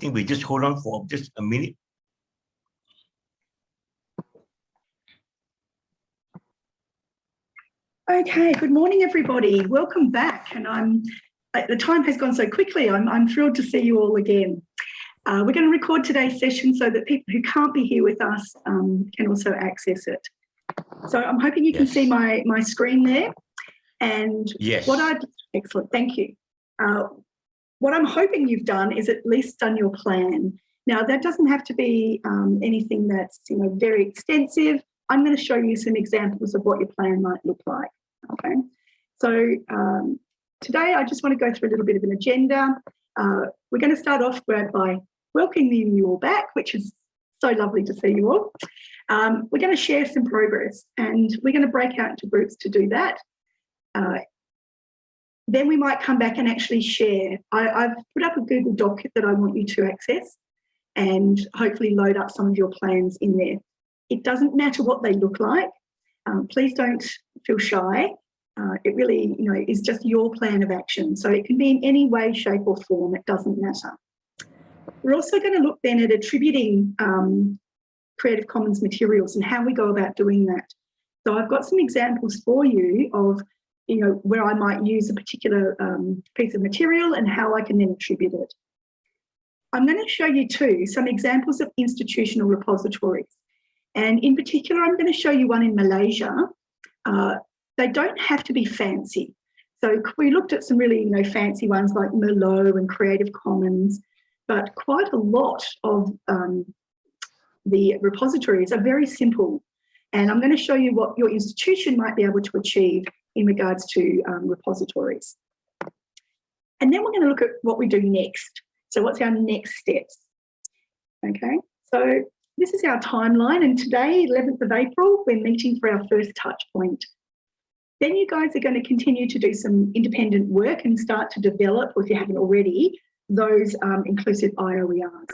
think we just hold on for just a minute. Okay, good morning, everybody. Welcome back. And the time has gone so quickly. I'm thrilled to see you all again. We're going to record today's session so that people who can't be here with us can also access it. So I'm hoping you can see my screen there. And excellent, thank you. What I'm hoping you've done is at least done your plan. Now, that doesn't have to be anything that's very extensive. I'm going to show you some examples of what your plan might look like. Okay, so today I just want to go through a little bit of an agenda. We're going to start off by welcoming you all back, which is so lovely to see you all. We're going to share some progress, and we're going to break out into groups to do that. Then we might come back and actually share. I've put up a Google Doc that I want you to access and hopefully load up some of your plans in there. It doesn't matter what they look like. Please don't feel shy. It really, is just your plan of action. So it can be in any way, shape or form. It doesn't matter. We're also going to look then at attributing Creative Commons materials and how we go about doing that. So I've got some examples for you of, where I might use a particular piece of material and how I can then attribute it. I'm going to show you too some examples of institutional repositories. And in particular, I'm going to show you one in Malaysia. They don't have to be fancy. So we looked at some really, fancy ones like Merlot and Creative Commons, but quite a lot of the repositories are very simple. And I'm going to show you what your institution might be able to achieve in regards to repositories. And then we're going to look at what we do next. So what's our next steps? Okay, so this is our timeline, and today, 11th of April, we're meeting for our first touch point. Then you guys are going to continue to do some independent work and start to develop, or if you haven't already, those inclusive iOERs.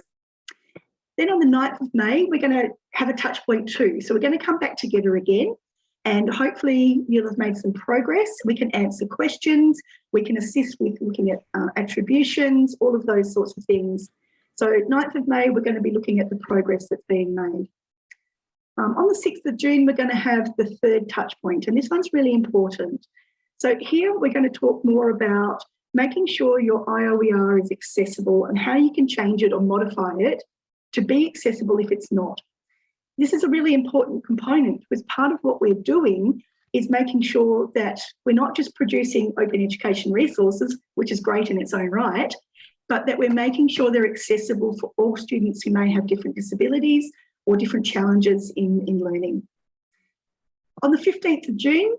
Then on the 9th of May, we're going to have a touch point too. So we're going to come back together again, and hopefully you'll have made some progress. We can answer questions, we can assist with looking at attributions, all of those sorts of things. So 9th of May, we're going to be looking at the progress that's being made. On the 6th of June, we're going to have the third touch point, and this one's really important. So here we're going to talk more about making sure your iOER is accessible and how you can change it or modify it to be accessible if it's not. This is a really important component because part of what we're doing is making sure that we're not just producing open education resources, which is great in its own right, but that we're making sure they're accessible for all students who may have different disabilities or different challenges in learning. On the 15th of June,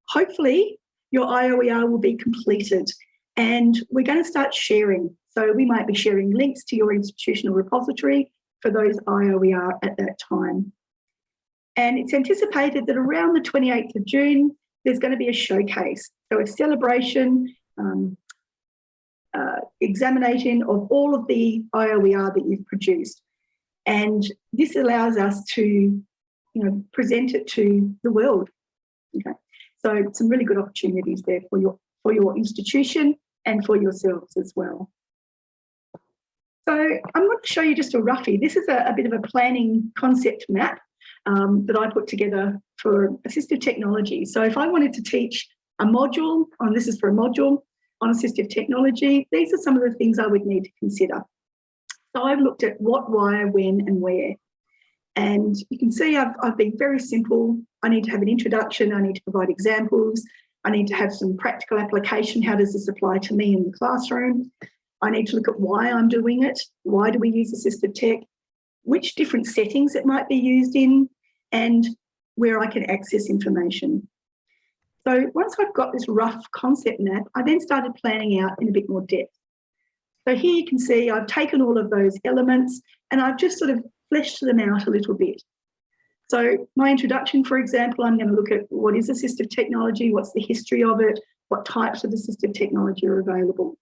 hopefully your iOER will be completed and we're going to start sharing. So we might be sharing links to your institutional repository for those iOER at that time. And it's anticipated that around the 28th of June, there's going to be a showcase. So a celebration, examination of all of the iOER that you've produced. And this allows us to, present it to the world. Okay. So some really good opportunities there for your institution and for yourselves as well. So I'm going to show you just a roughie. This is a bit of a planning concept map that I put together for assistive technology. So if I wanted to teach a module, this is for a module on assistive technology, these are some of the things I would need to consider. So I've looked at what, why, when and where. And you can see I've been very simple. I need to have an introduction. I need to provide examples. I need to have some practical application. How does this apply to me in the classroom? I need to look at why I'm doing it. Why do we use assistive tech? Which different settings it might be used in, and where I can access information. So once I've got this rough concept map, I then started planning out in a bit more depth. So here you can see I've taken all of those elements and I've just sort of fleshed them out a little bit. So my introduction, for example, I'm going to look at what is assistive technology, what's the history of it, what types of assistive technology are available.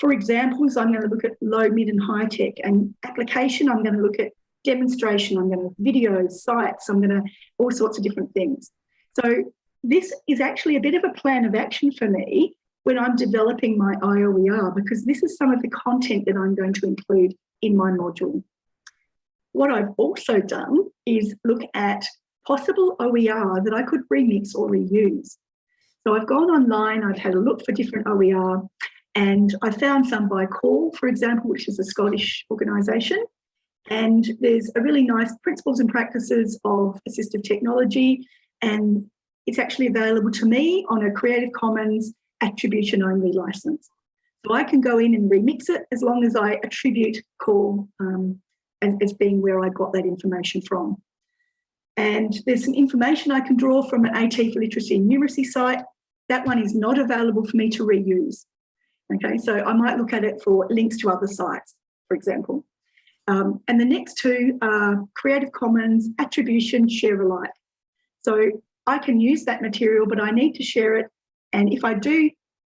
For examples, I'm going to look at low, mid and high tech, and application, I'm going to look at demonstration, I'm going to videos, sites, I'm going to all sorts of different things. So this is actually a bit of a plan of action for me when I'm developing my iOER, because this is some of the content that I'm going to include in my module. What I've also done is look at possible OER that I could remix or reuse. So I've gone online, I've had a look for different OER, and I found some by Call, for example, which is a Scottish organisation. And there's a really nice principles and practices of assistive technology, and it's actually available to me on a Creative Commons attribution only license. So I can go in and remix it as long as I attribute Call as being where I got that information from. And there's some information I can draw from an AT for Literacy and Numeracy site. That one is not available for me to reuse. Okay, so I might look at it for links to other sites, for example. And the next two are Creative Commons, attribution, share alike. So I can use that material, but I need to share it. And if I do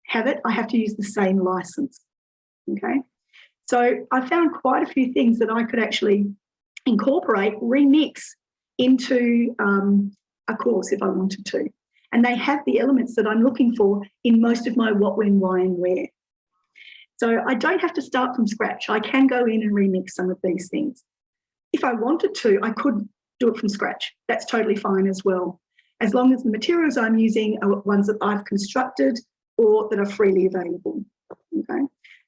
have it, I have to use the same license. Okay. So I found quite a few things that I could actually incorporate, remix into a course if I wanted to. And they have the elements that I'm looking for in most of my what, when, why, and where. So I don't have to start from scratch. I can go in and remix some of these things. If I wanted to, I could do it from scratch. That's totally fine as well, as long as the materials I'm using are ones that I've constructed or that are freely available. Okay.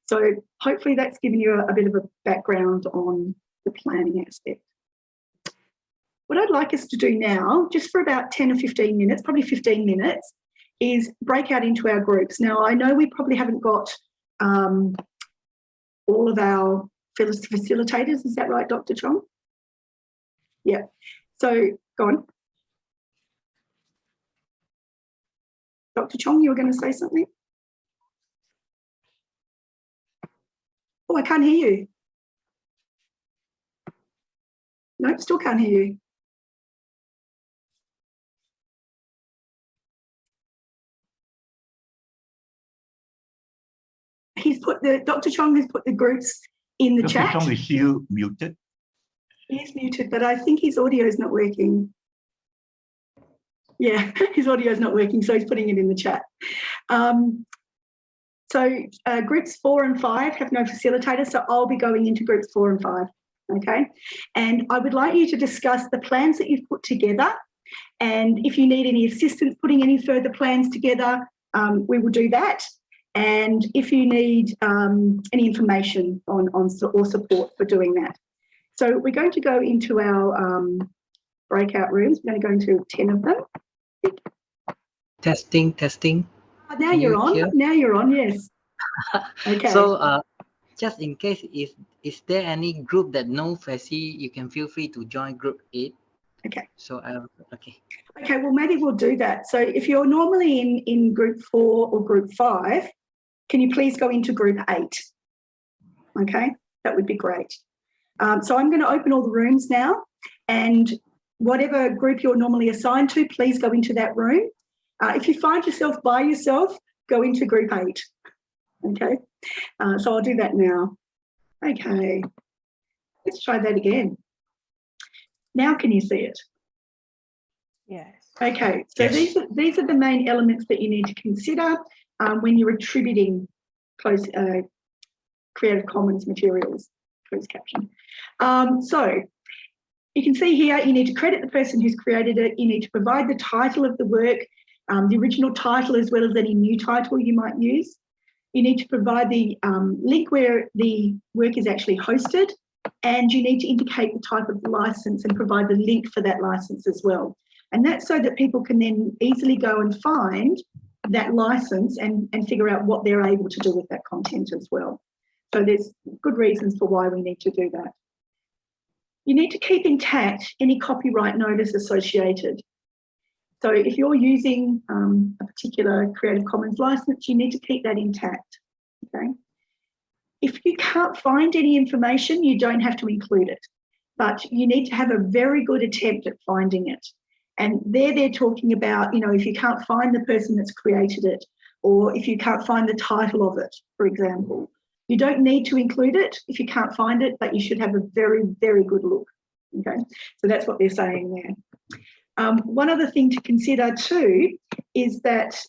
So hopefully that's given you a bit of a background on the planning aspect. What I'd like us to do now, just for about 10 or 15 minutes, probably 15 minutes, is break out into our groups. Now, I know we probably haven't got all of our facilitators. Is that right, Dr. Chong? Yeah. So go on. Dr. Chong, you were going to say something? Oh, I can't hear you. No, still can't hear you. Dr. Chong has put the groups in the chat. Dr. Chong is still muted. He is muted, but I think his audio is not working. Yeah, his audio is not working, so he's putting it in the chat. Groups 4 and 5 have no facilitator, so I'll be going into groups 4 and 5, okay? And I would like you to discuss the plans that you've put together, and if you need any assistance putting any further plans together, we will do that. And if you need any information or support for doing that. So we're going to go into our breakout rooms. We're going to go into 10 of them. Testing, testing. Oh, now you're on. Hear? Now you're on, yes. Okay. So just in case, is there any group that no faci, you can feel free to join group 8. Okay. So okay. Okay, well maybe we'll do that. So if you're normally in group 4 or group 5, can you please go into group 8? Okay, that would be great. So I'm going to open all the rooms now, and whatever group you're normally assigned to, please go into that room. If you find yourself by yourself, go into group 8. Okay, so I'll do that now. Okay, let's try that again. Now can you see it? Yes. Okay, so yes. These are the main elements that you need to consider when you're attributing Creative Commons materials, closed caption. So you can see here, you need to credit the person who's created it. You need to provide the title of the work, the original title, as well as any new title you might use. You need to provide the link where the work is actually hosted, and you need to indicate the type of license and provide the link for that license as well. And that's so that people can then easily go and find that license and figure out what they're able to do with that content as well. So there's good reasons for why we need to do that. You need to keep intact any copyright notice associated. So if you're using a particular Creative Commons license, you need to keep that intact, okay? If you can't find any information, you don't have to include it, but you need to have a very good attempt at finding it. And they're talking about, you know, if you can't find the person that's created it, or if you can't find the title of it, for example. You don't need to include it if you can't find it, but you should have a very, very good look, okay? So that's what they're saying there. One other thing to consider too is that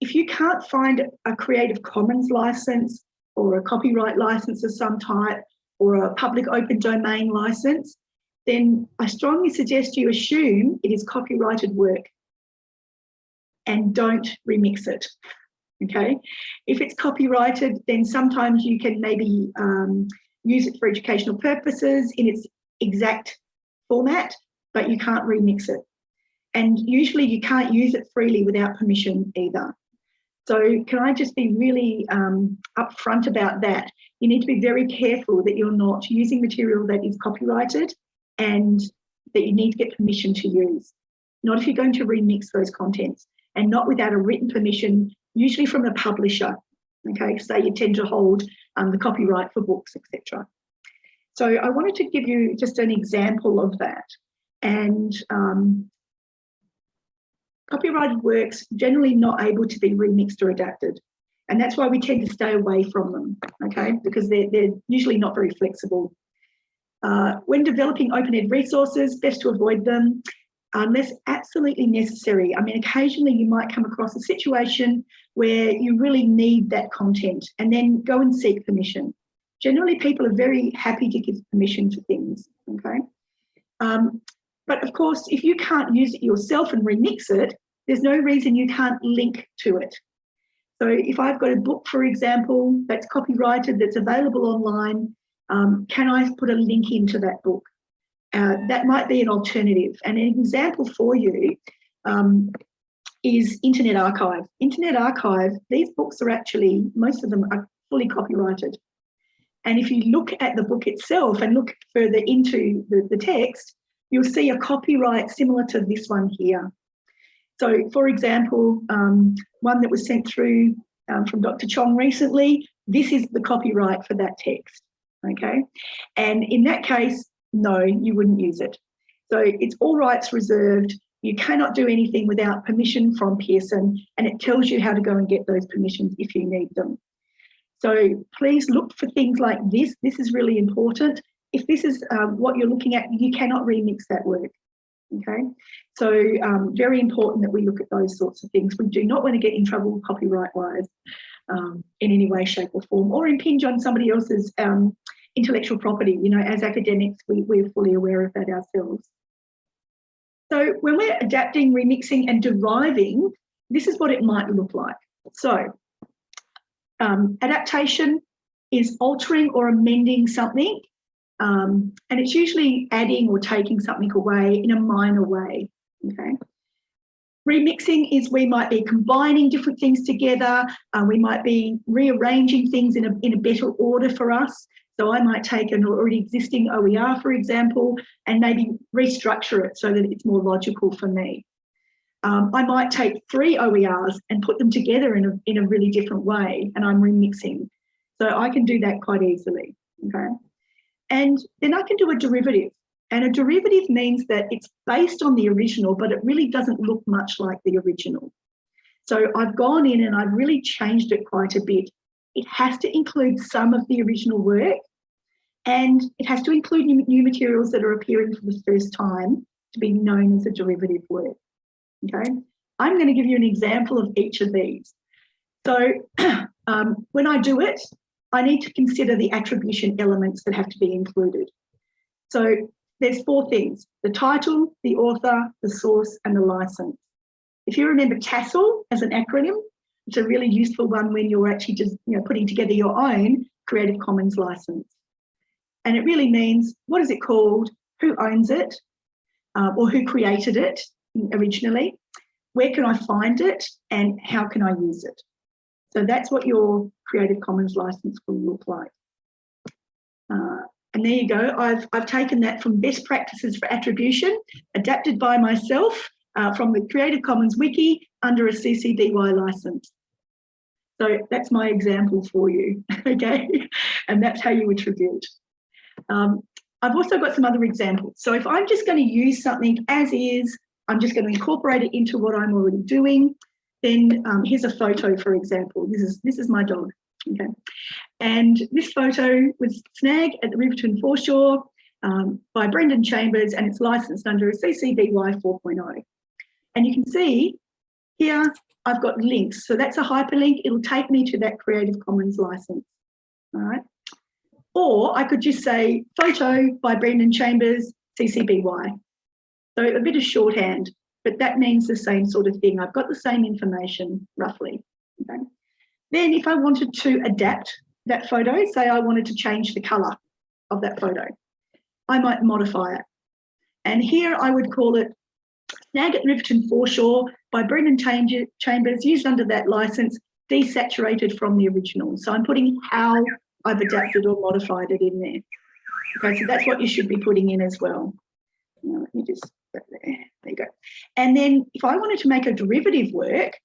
if you can't find a Creative Commons license or a copyright license of some type or a public open domain license, then I strongly suggest you assume it is copyrighted work and don't remix it, okay? If it's copyrighted, then sometimes you can maybe use it for educational purposes in its exact format, but you can't remix it. And usually you can't use it freely without permission either. So can I just be really upfront about that? You need to be very careful that you're not using material that is copyrighted and that you need to get permission to use. Not if you're going to remix those contents, and not without a written permission, usually from the publisher, okay? So you tend to hold the copyright for books, etc. So I wanted to give you just an example of that. And copyrighted works generally not able to be remixed or adapted. And that's why we tend to stay away from them, okay? Because they're usually not very flexible. When developing open ed resources, best to avoid them unless absolutely necessary. I mean, occasionally you might come across a situation where you really need that content and then go and seek permission. Generally, people are very happy to give permission to things, okay? But of course, if you can't use it yourself and remix it, there's no reason you can't link to it. So if I've got a book, for example, that's copyrighted, that's available online, can I put a link into that book? That might be an alternative. And an example for you is Internet Archive. Internet Archive, these books are actually, most of them are fully copyrighted. And if you look at the book itself and look further into the text, you'll see a copyright similar to this one here. So, for example, one that was sent through from Dr. Chong recently, this is the copyright for that text, okay? And in that case, no, you wouldn't use it. So it's all rights reserved. You cannot do anything without permission from Pearson, and it tells you how to go and get those permissions if you need them. So please look for things like this. This is really important. If this is what you're looking at, you cannot remix that work, okay? So very important that we look at those sorts of things. We do not want to get in trouble copyright-wise in any way, shape or form, or impinge on somebody else's intellectual property. You know, as academics, we're fully aware of that ourselves. So when we're adapting, remixing and deriving, this is what it might look like. So adaptation is altering or amending something, and it's usually adding or taking something away in a minor way, okay? Remixing is we might be combining different things together, we might be rearranging things in a better order for us. So I might take an already existing OER, for example, and maybe restructure it so that it's more logical for me. I might take 3 OERs and put them together in a really different way, and I'm remixing. So I can do that quite easily, okay? And then I can do a derivative. And a derivative means that it's based on the original, but it really doesn't look much like the original. So I've gone in and I've really changed it quite a bit. It has to include some of the original work, and it has to include new materials that are appearing for the first time to be known as a derivative work, okay? I'm going to give you an example of each of these. So when I do it, I need to consider the attribution elements that have to be included. So there's 4 things: the title, the author, the source, and the license. If you remember TASL as an acronym, it's a really useful one when you're actually just putting together your own Creative Commons license. And it really means, what is it called, who owns it, or who created it originally, where can I find it, and how can I use it? So that's what your Creative Commons license will look like. And there you go. I've taken that from best practices for attribution, adapted by myself from the Creative Commons Wiki under a CC BY license. So that's my example for you, okay? And that's how you attribute. I've also got some other examples. So if I'm just going to use something as is, I'm just going to incorporate it into what I'm already doing, then here's a photo, for example. This is my dog, okay? And this photo was snagged at the Riverton foreshore by Brendan Chambers, and it's licensed under a CC BY 4.0. And you can see Here, I've got links. So that's a hyperlink. It'll take me to that Creative Commons license. All right. Or I could just say photo by Brendan Chambers, CC BY. So a bit of shorthand, but that means the same sort of thing. I've got the same information roughly. Okay. Then if I wanted to adapt that photo, say I wanted to change the colour of that photo, I might modify it. And here I would call it Snag at Riverton Foreshore by Brendan Chambers, used under that licence, desaturated from the original. So I'm putting how I've adapted or modified it in there. Okay, so that's what you should be putting in as well. Now, let me just go there. There you go. And then if I wanted to make a derivative work,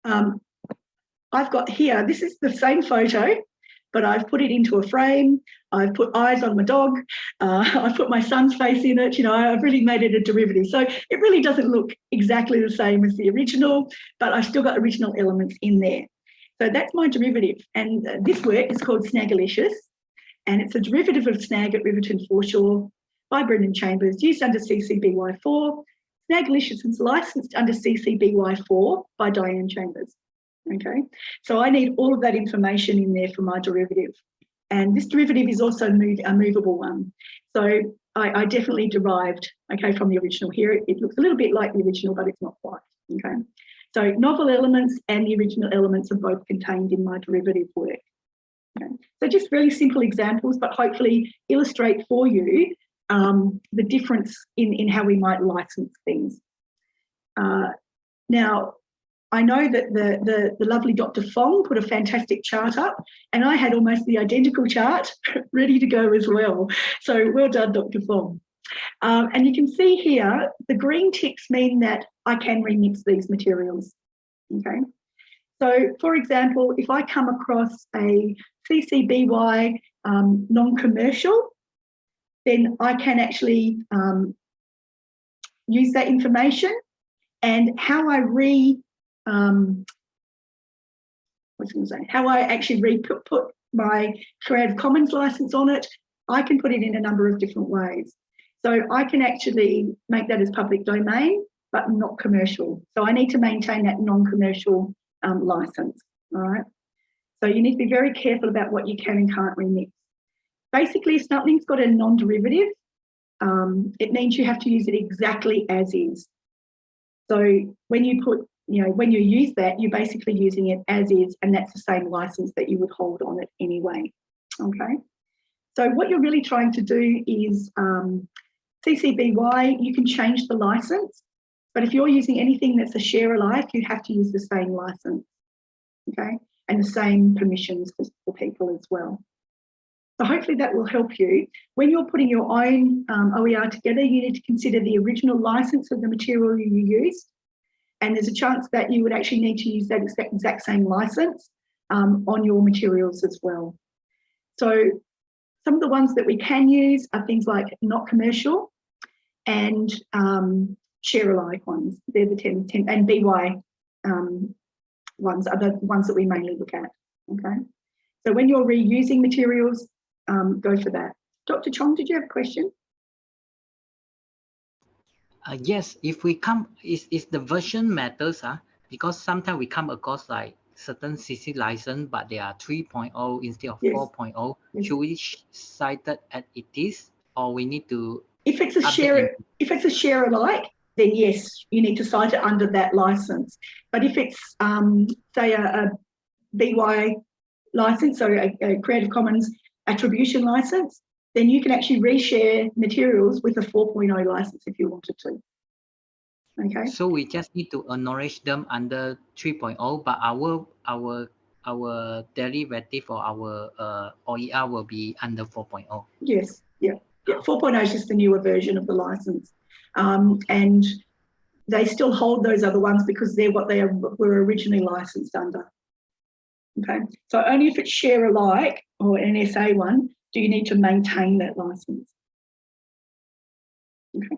I've got here, this is the same photo, but I've put it into a frame. I've put eyes on my dog. I've put my son's face in it. You know, I've really made it a derivative. So it really doesn't look exactly the same as the original, but I've still got original elements in there. So that's my derivative. And this work is called Snagalicious, and it's a derivative of Snag at Riverton Foreshore by Brendan Chambers, used under CC BY 4. Snagalicious is licensed under CC BY 4 by Diane Chambers. Okay, so I need all of that information in there for my derivative. And this derivative is also a movable one. So I definitely derived, okay, from the original here. It looks a little bit like the original, but it's not quite, okay. So novel elements and the original elements are both contained in my derivative work. Okay. So just really simple examples, but hopefully illustrate for you the difference in how we might license things. Now, I know that the lovely Dr. Fong put a fantastic chart up, and I had almost the identical chart ready to go as well. So well done, Dr. Fong. And you can see here, the green ticks mean that I can remix these materials, okay? So, for example, if I come across a CC BY non-commercial, then I can actually use that information, and how I actually put my Creative Commons license on it, I can put it in a number of different ways. So I can actually make that as public domain, but not commercial. So I need to maintain that non-commercial license, all right? So you need to be very careful about what you can and can't remix. Basically, if something's got a non-derivative, it means you have to use it exactly as is. So when you put, when you use that, you're basically using it as is, and that's the same license that you would hold on it anyway, okay? So what you're really trying to do is CC BY, you can change the license, but if you're using anything that's a share alike, you have to use the same license, okay? And the same permissions for people as well. So hopefully that will help you. When you're putting your own OER together, you need to consider the original license of the material you used, and there's a chance that you would actually need to use that exact same license on your materials as well. So some of the ones that we can use are things like not commercial and share alike ones. They're the 10 and BY ones are the ones that we mainly look at, okay? So when you're reusing materials, go for that. Dr. Chong, did you have a question? Yes, if we come, is the version matters, because sometimes we come across like certain CC license, but they are 3.0 instead of 4.0. Yes. Should we cite it as it is, or we need to? If it's a share alike, then yes, you need to cite it under that license. But if it's say a BY license, so a Creative Commons attribution license, then you can actually reshare materials with a 4.0 license if you wanted to. Okay. So we just need to acknowledge them under 3.0, but our derivative or our OER will be under 4.0. Yes. Yeah. 4.0 is just the newer version of the license, and they still hold those other ones because they're what they were originally licensed under. Okay. So only if it's share alike or an SA one do you need to maintain that license. Okay.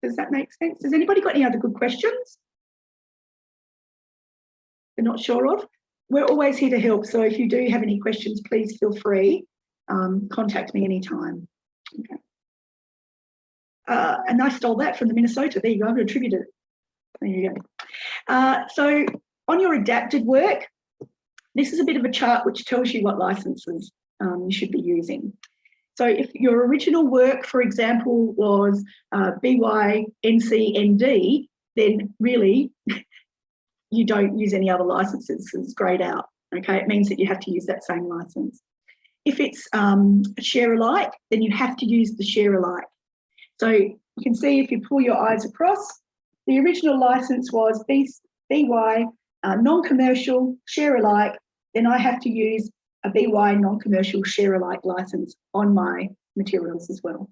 Does that make sense? Has anybody got any other good questions they're not sure of? We're always here to help. So if you do have any questions, please feel free. Contact me anytime. Okay. And I stole that from the Minnesota. There you go. I'm going to attribute it. There you go. So on your adapted work, this is a bit of a chart which tells you what licenses you should be using. So if your original work, for example, was BY, NC, ND, then really you don't use any other licenses. It's grayed out. Okay, it means that you have to use that same license. If it's share alike, then you have to use the share alike. So you can see if you pull your eyes across, the original license was BY, non-commercial, share alike, then I have to use a BY non-commercial share alike license on my materials as well.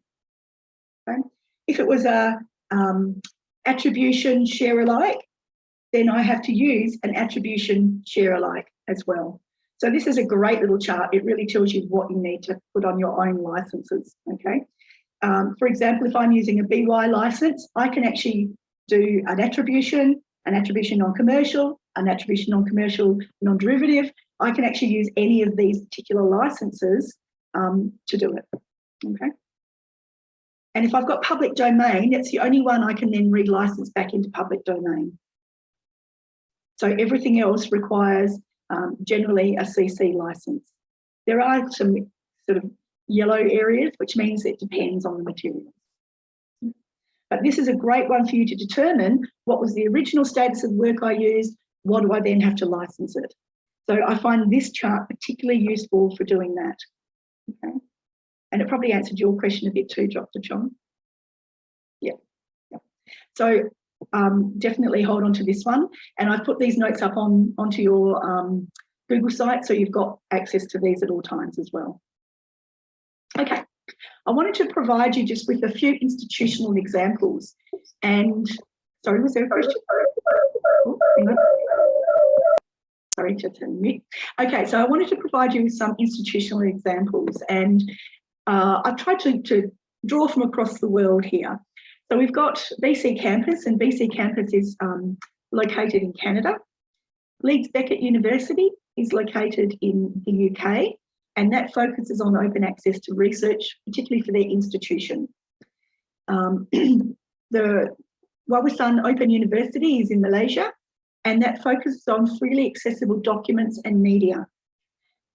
Okay. If it was a attribution share alike, then I have to use an attribution share alike as well. So this is a great little chart. It really tells you what you need to put on your own licenses, okay? For example, if I'm using a BY license, I can actually do an attribution non-commercial, an attribution non-commercial non-derivative. I can actually use any of these particular licenses to do it, okay? And if I've got public domain, that's the only one I can then relicense back into public domain. So everything else requires generally a CC license. There are some sort of yellow areas, which means it depends on the material. But this is a great one for you to determine what was the original status of the work I used, what do I then have to license it? So I find this chart particularly useful for doing that. Okay. And it probably answered your question a bit too, Dr. John. Yeah. So definitely hold on to this one. And I've put these notes up onto your Google site, so you've got access to these at all times as well. Okay, I wanted to provide you just with a few institutional examples. And sorry, was there a question? Oh, hang on. Sorry to turn mute. Okay, so I wanted to provide you with some institutional examples, and I've tried to draw from across the world here. So we've got BC Campus, and BC Campus is located in Canada. Leeds Beckett University is located in the UK, and that focuses on open access to research, particularly for their institution. The Wawasan Open University is in Malaysia, and that focuses on freely accessible documents and media.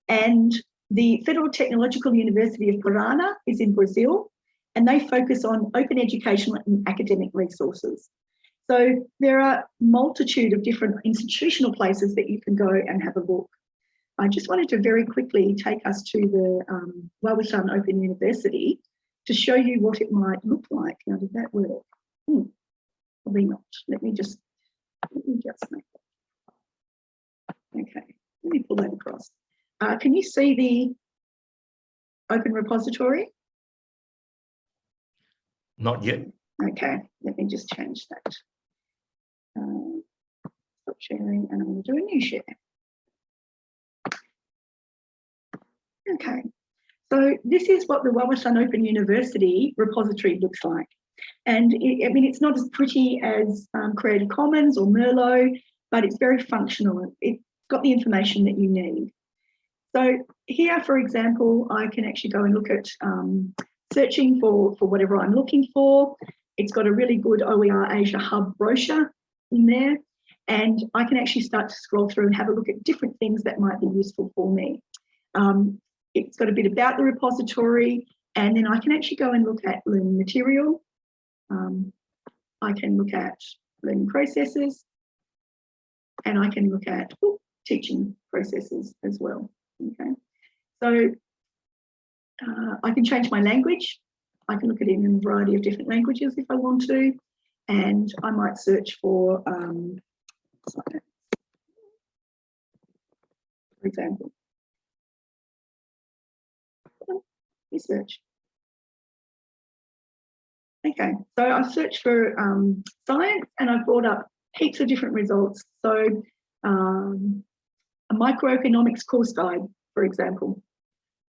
And the Federal Technological University of Parana is in Brazil, and they focus on open educational and academic resources. So there are a multitude of different institutional places that you can go and have a look. I just wanted to very quickly take us to the Wawasan Open University to show you what it might look like. Now, did that work? Probably not. Let me just make that. Okay, let me pull that across. Can you see the open repository? Not yet. Okay, let me just change that. Stop sharing, and I'm going to do a new share. Okay, so this is what the Wawasan Open University repository looks like. And I mean, it's not as pretty as Creative Commons or Merlot, but it's very functional. It's got the information that you need. So here, for example, I can actually go and look at searching for whatever I'm looking for. It's got a really good OER Asia Hub brochure in there, and I can actually start to scroll through and have a look at different things that might be useful for me. It's got a bit about the repository, and then I can actually go and look at learning material. I can look at learning processes, and I can look at teaching processes as well. Okay, so I can change my language. I can look at it in a variety of different languages if I want to, and I might search for example, research. Okay, so I've searched for science, and I've brought up heaps of different results. So a microeconomics course guide, for example,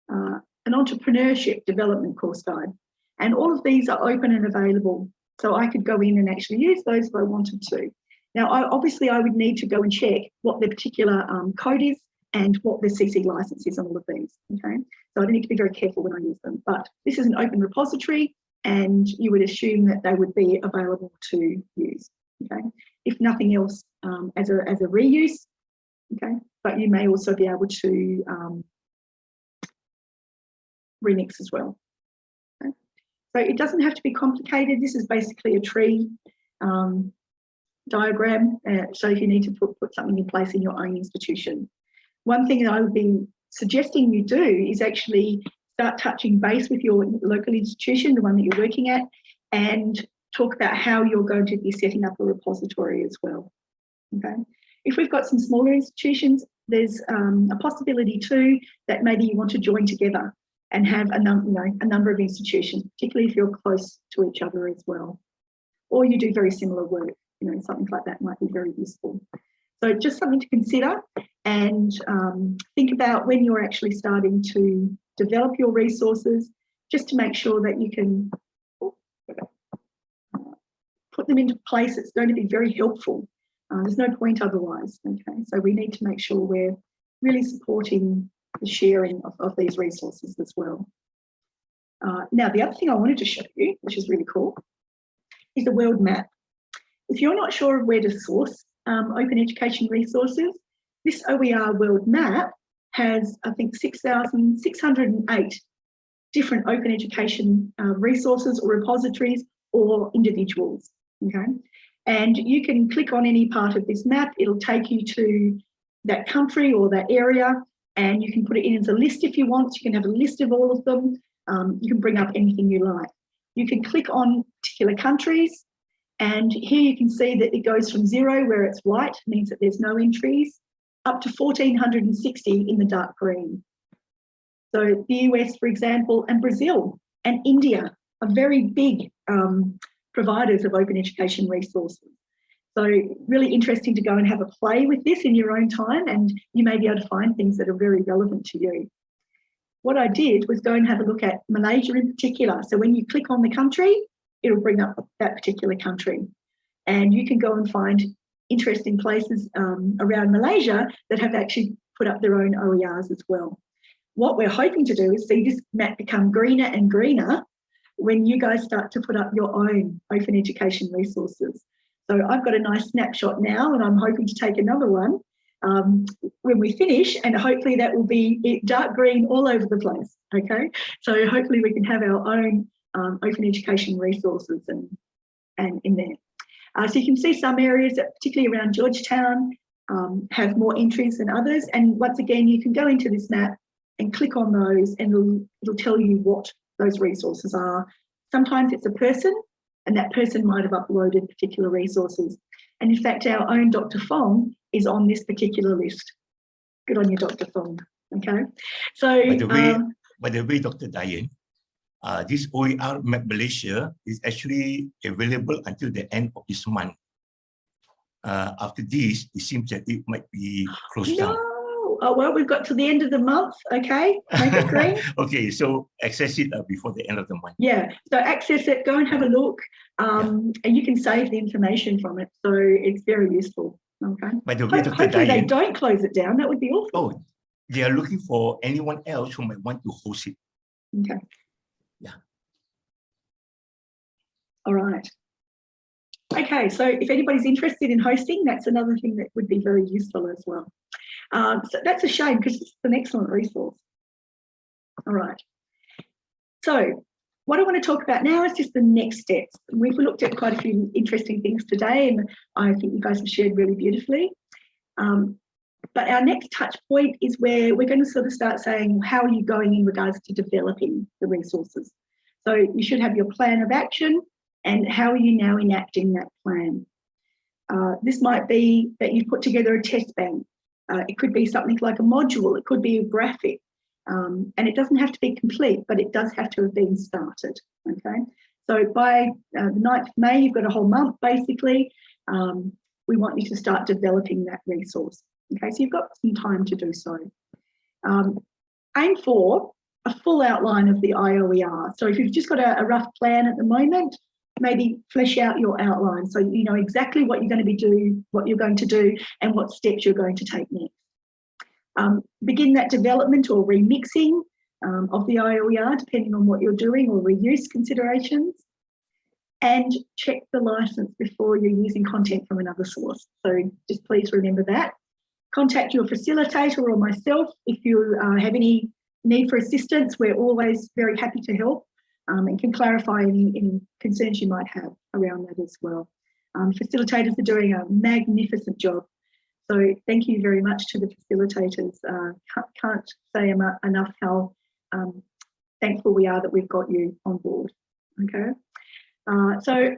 an entrepreneurship development course guide, and all of these are open and available. So I could go in and actually use those if I wanted to. Now, obviously I would need to go and check what the particular code is and what the CC license is on all of these, okay? So I need to be very careful when I use them, but this is an open repository, and you would assume that they would be available to use, okay? if nothing else, as a reuse. Okay, but you may also be able to remix as well. Okay? So it doesn't have to be complicated. This is basically a tree diagram. So if you need to put something in place in your own institution. One thing that I would be suggesting you do is actually start touching base with your local institution, the one that you're working at, and talk about how you're going to be setting up a repository as well. Okay. If we've got some smaller institutions, there's a possibility too that maybe you want to join together and have a number of institutions, particularly if you're close to each other as well, or you do very similar work. Something like that might be very useful. So just something to consider, and think about when you're actually starting to develop your resources, just to make sure that you can put them into place. It's going to be very helpful. There's no point otherwise. Okay, so we need to make sure we're really supporting the sharing of these resources as well. Now, the other thing I wanted to show you, which is really cool, is a world map. If you're not sure of where to source open education resources, this OER world map has, I think, 6,608 different open education resources or repositories or individuals, okay? And you can click on any part of this map. It'll take you to that country or that area, and you can put it in as a list if you want. You can have a list of all of them. You can bring up anything you like. You can click on particular countries, and here you can see that it goes from 0, where it's white, means that there's no entries, up to 1,460 in the dark green. So the US, for example, and Brazil and India are very big providers of open education resources. So really interesting to go and have a play with this in your own time, and you may be able to find things that are very relevant to you. What I did was go and have a look at Malaysia in particular. So when you click on the country, it'll bring up that particular country. And you can go and find interesting places around Malaysia that have actually put up their own OERs as well. What we're hoping to do is see this map become greener and greener when you guys start to put up your own open education resources. So I've got a nice snapshot now, and I'm hoping to take another one when we finish, and hopefully that will be dark green all over the place, okay? So hopefully we can have our own open education resources and in there. So you can see some areas, that particularly around Georgetown, have more entries than others. And once again, you can go into this map and click on those, and it'll tell you what those resources are. Sometimes it's a person, and that person might have uploaded particular resources. And in fact, our own Dr. Fong is on this particular list. Good on you, Dr. Fong. Okay. So by the way, Dr. Diane, this OER map Malaysia is actually available until the end of this month. After this, it seems that it might be closed down. Oh, well, we've got to the end of the month, okay? Make it green. Okay, so access it before the end of the month. Yeah, so access it, go and have a look, and you can save the information from it. So it's very useful, okay? By the way, Dr. Hopefully Diane, they don't close it down. That would be awful. Oh, they are looking for anyone else who might want to host it. Okay. Yeah. All right. Okay, so if anybody's interested in hosting, that's another thing that would be very useful as well. So that's a shame, because it's an excellent resource. All right. So what I want to talk about now is just the next steps. We've looked at quite a few interesting things today, and I think you guys have shared really beautifully. But our next touch point is where we're going to sort of start saying, how are you going in regards to developing the resources? So you should have your plan of action, and how are you now enacting that plan? This might be that you've put together a test bank. It could be something like a module. It could be a graphic. And it doesn't have to be complete, but it does have to have been started, okay? So by the 9th of May, you've got a whole month, basically. We want you to start developing that resource, okay? So you've got some time to do so. Aim for a full outline of the iOER. So if you've just got a rough plan at the moment, maybe flesh out your outline so you know exactly what you're going to do, and what steps you're going to take next. Begin that development or remixing of the iOER, depending on what you're doing, or reuse considerations. and check the license before you're using content from another source. So just please remember that. Contact your facilitator or myself if you have any need for assistance. We're always very happy to help and can clarify any concerns you might have around that as well. Facilitators are doing a magnificent job. So thank you very much to the facilitators. Can't say enough how thankful we are that we've got you on board. Okay. So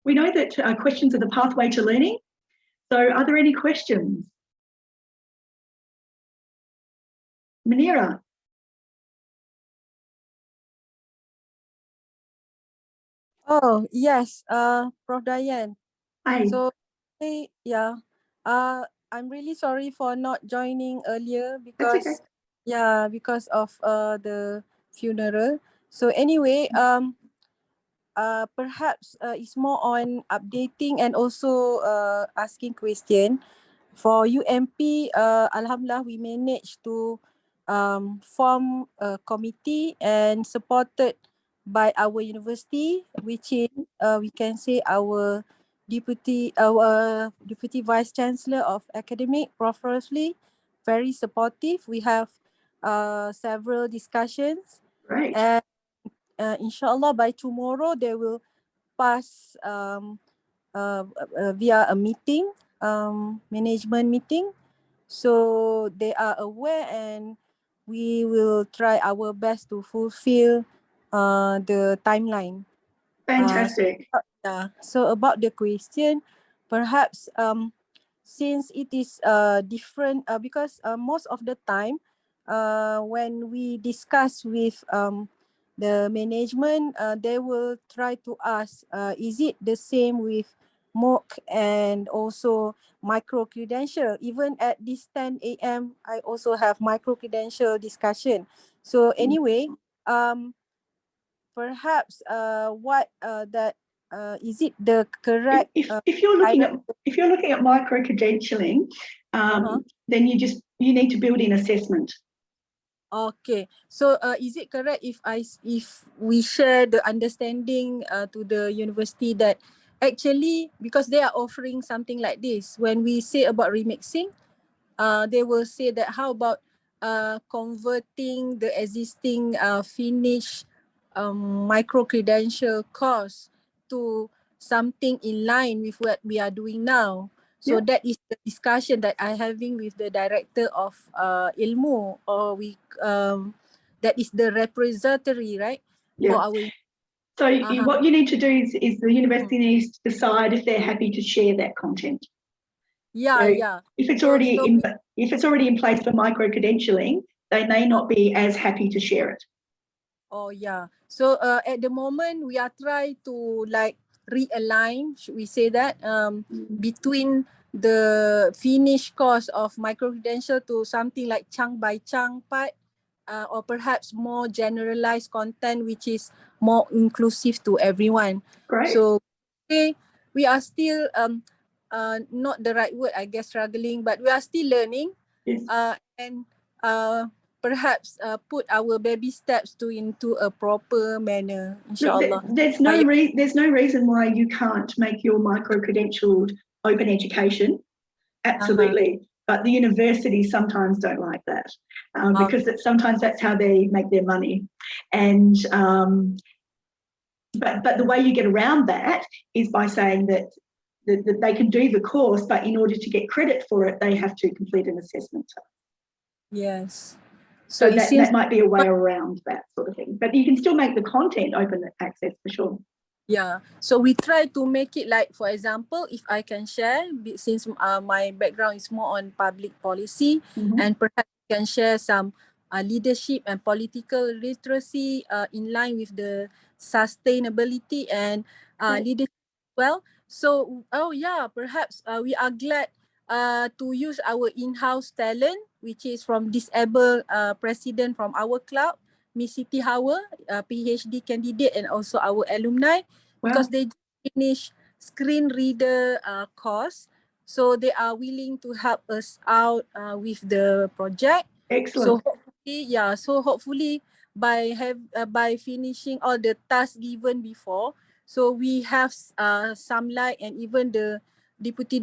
we know that questions are the pathway to learning. So are there any questions? Manira. Oh, yes, Prof. Diane. Hi. So, yeah, I'm really sorry for not joining earlier That's okay. because, yeah, because of the funeral. So anyway, perhaps it's more on updating and also asking question. For UMP, Alhamdulillah, we managed to form a committee and supported by our university, which is we can say our deputy vice chancellor of academic, Prof. Rosli, very supportive. We have several discussions. Great. And inshallah by tomorrow they will pass via a meeting, management meeting. So they are aware and we will try our best to fulfill the timeline. Fantastic. So about the question, perhaps since it is different because most of the time when we discuss with the management, they will try to ask, is it the same with MOOC and also micro-credential? Even at this 10 a.m., I also have micro-credential discussion. So anyway, perhaps what that is it the correct if you're looking at micro credentialing, then you need to build in assessment. Okay, so is it correct if we share the understanding to the university that actually because they are offering something like this, when we say about remixing, they will say that how about converting the existing finished micro-credential course to something in line with what we are doing now. So that is the discussion that I'm having with the director of Ilmu, or that is the repository, right? Yeah. For our. So what you need to do is the university needs to decide if they're happy to share that content. Yeah, so yeah. If it's already in place for micro credentialing, they may not be as happy to share it. Oh yeah. So at the moment we are trying to like realign, should we say that, between the finished course of micro-credential to something like chunk by chunk part, or perhaps more generalized content which is more inclusive to everyone. Great. So we are still not the right word, I guess, struggling, but we are still learning. Yes. And perhaps put our baby steps into a proper manner, inshallah. Look, there's no reason why you can't make your micro-credentialed open education. Absolutely. But the universities sometimes don't like that because sometimes that's how they make their money. And but the way you get around that is by saying that they can do the course, but in order to get credit for it, they have to complete an assessment. Yes. So that might be a way around that sort of thing. But you can still make the content open access for sure. Yeah. So we try to make it like, for example, if I can share, since my background is more on public policy, and perhaps I can share some leadership and political literacy in line with the sustainability and leadership as well. So, perhaps we are glad to use our in-house talent, which is from disabled president from our club, Miss Siti Hawa, PhD candidate, and also our alumni, because they finish screen reader course. So they are willing to help us out with the project. Excellent. So hopefully by finishing all the tasks given before, So we have Samlai and even the Deputy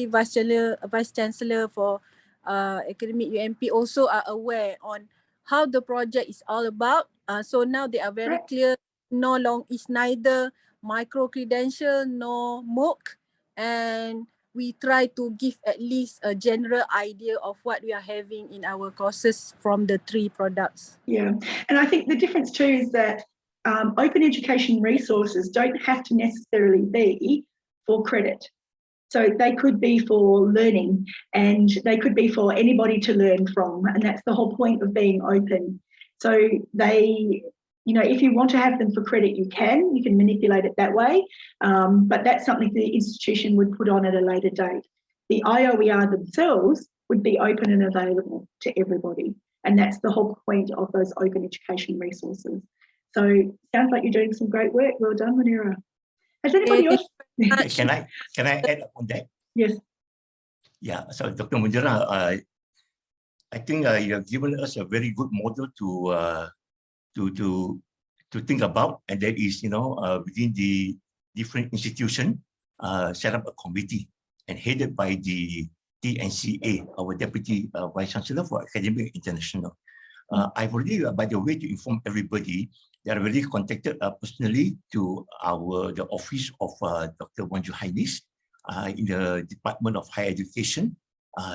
Vice Chancellor for Academic UMP also are aware on how the project is all about. So now they are very clear. It's neither micro credential nor MOOC, and we try to give at least a general idea of what we are having in our courses from the 3 products. Yeah, and I think the difference too is that open education resources don't have to necessarily be for credit. So they could be for learning, and they could be for anybody to learn from, and that's the whole point of being open. So they, you know, if you want to have them for credit, you can manipulate it that way, but that's something the institution would put on at a later date. The iOER themselves would be open and available to everybody, and that's the whole point of those open education resources. So sounds like you're doing some great work. Well done, Munira. Has anybody else? Can I add on that? Yes. Yeah. So Dr. Munira, I think you have given us a very good model to think about, and that is, you know, within the different institution, set up a committee and headed by the TNCA, our Deputy Vice Chancellor for Academic International. I've already, by the way, to inform everybody, they are already contacted personally to the office of Dr. Wan Juhainis in the Department of Higher Education,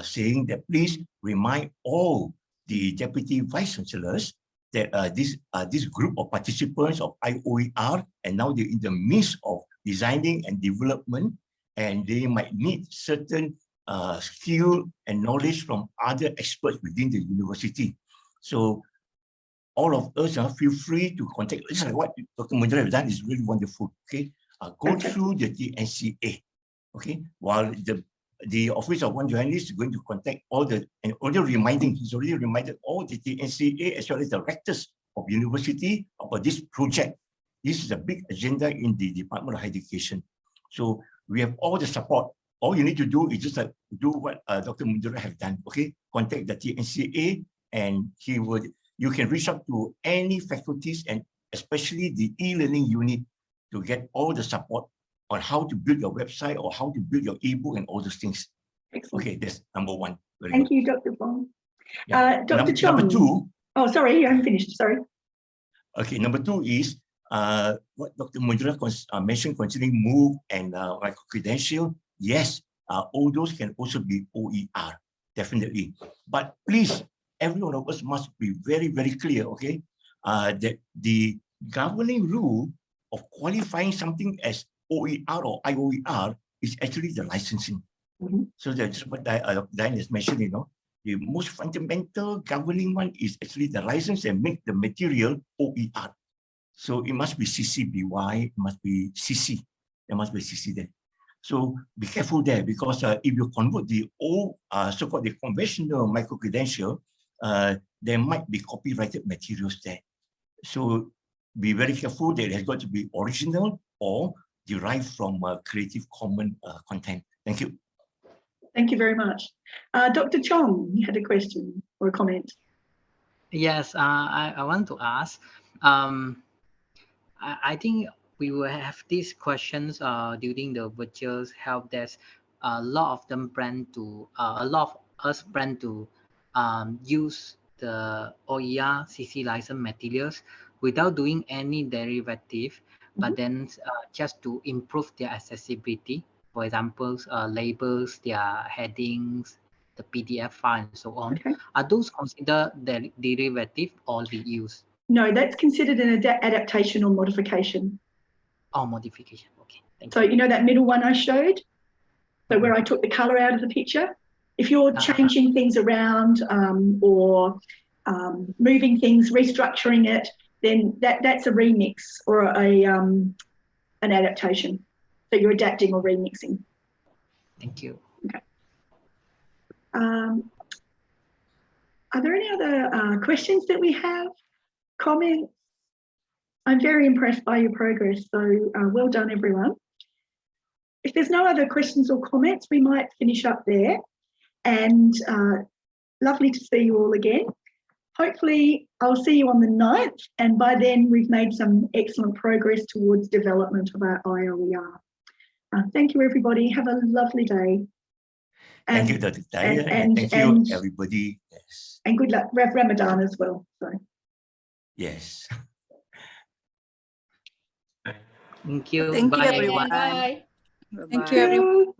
saying that please remind all the Deputy Vice Chancellors that this group of participants of iOER, and now they're in the midst of designing and development, and they might need certain skill and knowledge from other experts within the university. So all of us feel free to contact. This is what Dr. Munira has done is really wonderful. Okay, go through the TNCA. Okay, while the office of Wan Juhainis is going to contact all the, and already he's already reminded all the TNCA as well as the rectors of university about this project. This is a big agenda in the Department of Higher Education. So we have all the support. All you need to do is just do what Dr. Munira has done. Okay, contact the TNCA, and you can reach out to any faculties and especially the e-learning unit to get all the support on how to build your website or how to build your ebook and all those things. Excellent. Okay, that's number 1. Thank you, Dr. Fong. Yeah. Dr. Chong. Number 2. Oh, sorry, you haven't finished. Sorry. Okay, number 2 is what Dr. Munira mentioned concerning MOOC and micro-credential. Yes, all those can also be OER, definitely. But please, every one of us must be very, very clear, okay, that the governing rule of qualifying something as OER or iOER is actually the licensing. So that's what Diane has mentioned, you know, the most fundamental governing one is actually the license and make the material OER. So it must be CC BY, it must be CC, there must be CC there. So be careful there, because if you convert the old, so-called the conventional micro-credential, there might be copyrighted materials there. So be very careful that it has got to be original or derived from Creative Commons content. Thank you. Thank you very much. Dr. Chong, you had a question or a comment? Yes, I want to ask, I think we will have these questions during the virtual help desk. A lot of them plan to, a lot of us plan to use the OER CC license materials without doing any derivative, but then just to improve their accessibility. For example, labels, their headings, the PDF file, and so on. Okay. Are those considered the derivative or reuse? No, that's considered an adaptation or modification. Oh, modification. Okay. Thank you. So you know that middle one I showed? So where I took the color out of the picture? If you're changing things around or moving things, restructuring it, then that's a remix or an adaptation. So you're adapting or remixing. Thank you. Okay. Are there any other questions that we have? Comments? I'm very impressed by your progress, so well done, everyone. If there's no other questions or comments, we might finish up there. And lovely to see you all again. hopefully I'll see you on the 9th, and by then we've made some excellent progress towards development of our iOER. Thank you, everybody. Have a lovely day. Thank you, Dr. Daya, and thank you, everybody. Yes. And good luck, Ramadan as well. So. Yes. Thank you. Thank you, Bye, everyone. everyone. Bye. Thank you, everyone.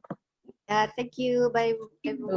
Yeah, thank you. Bye, everyone.